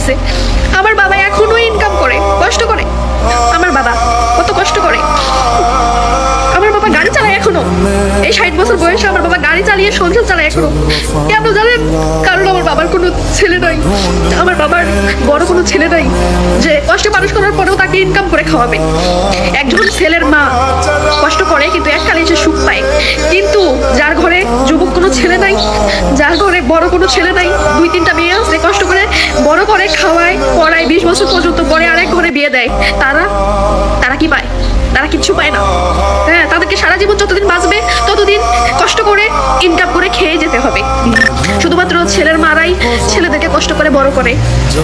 করছে। আমার বাবা এখনো ইনকাম করে, কষ্ট করে। আমার বাবা কত কষ্ট করে। আমার বাবা গাড়ি চালায় এখনো, এই 60 বছর বয়সে আমার বাবা গাড়ি চালিয়ে সংসার চালায় এখনো। কেন জানেন? কারণ আমার বাবার কোনো ছেলে নাই, আমার বাবার বড় কোনো ছেলে নাই যে কষ্টে মানুষ করার পরেও তাকে ইনকাম করে খাওয়াবে। একজন ছেলের মা কষ্ট করে কিন্তু এককালে এসে সুখ পায়, কিন্তু যার ঘরে যুবক কোনো ছেলে নাই, যার ঘরে বড় কোনো ছেলে নাই, 2-3টা মেয়ে আছে কষ্ট করে বড় করে খাওয়ায় পড়ায় 20 বছর পর্যন্ত, পরে আরেক ঘরে বিয়ে দেয়, তারা কি পায়? তারা কিচ্ছু পায় না। হ্যাঁ, তাদেরকে সারা জীবন যতদিন বাঁচবে ততদিন কষ্ট করে ইনকাম করে খেয়ে যেতে হবে। শুধুমাত্র ছেলের মারাই ছেলেদেরকে কষ্ট করে বড় করে,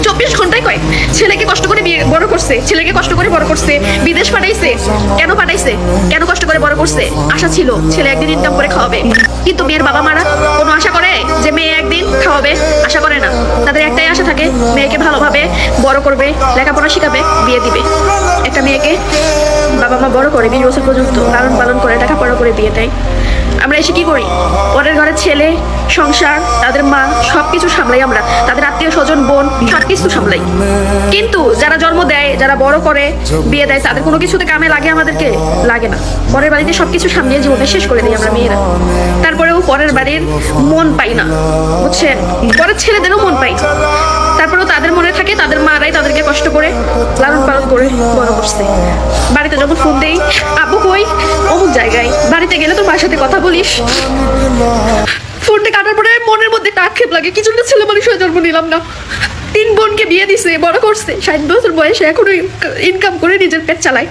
24 ঘন্টায় কয় ছেলেকে কষ্ট করে বড় করছে, ছেলেকে কষ্ট করে বড় করছে, বিদেশ পাঠাইছে। কেন পাঠাইছে? কেন কষ্ট করে বড় করছে? আশা ছিল ছেলে একদিন ইনকাম করে খাওয়াবে। কিন্তু মেয়ের বাবা মারা কোনো আশা করে যে মেয়ে একদিন খাওয়াবে? আশা করে না। তাদের একটাই আশা থাকে, মেয়েকে ভালোভাবে বড় করবে, লেখাপড়া শিখাবে, বিয়ে দিবে। একটা মেয়েকে বাবা মা বড় করে 20 বছর পর্যন্ত লালন পালন করে লেখাপড়া করে বিয়ে দেয়। আমরা এসে কি করি? পরের ঘরের ছেলে, সংসার, তাদের মা সবকিছু সামলাই, আমরা তাদের আত্মীয় স্বজন, বোন সবকিছু সামলাই। কিন্তু যারা জন্ম দেয়, যারা বড় করে বিয়ে দেয়, তাদের কোনো কিছুতে কামে লাগে? আমাদেরকে লাগে না। পরের বাড়িতে সবকিছু সামলিয়ে জীবনটা শেষ করে দিই আমরা মেয়েরা। তারপরেও পরের বাড়ির মন পাই না, বুঝছেন? পরের ছেলেদেরও মন পাই না। তারপরেও তাদের মনে থাকে তাদের মারাই তাদেরকে কষ্ট করে লালন পালন করে বড় করছে। বাড়িতে যখন ফোন দেই, আব্বু কই? অমুক জায়গায়। বাড়িতে গেলে তো মার সাথে কথা বলিস। ফোনটা কাটার পরে মনের মধ্যে একটা আক্ষেপ লাগে, কিছু না ছেলে মানুষ হয়ে জন্ম নিলাম না। 3 বোনকে বিয়ে দিছে, বড় করছে, 60 বছর বয়সে এখনো ইনকাম করে নিজের পেট চালায়।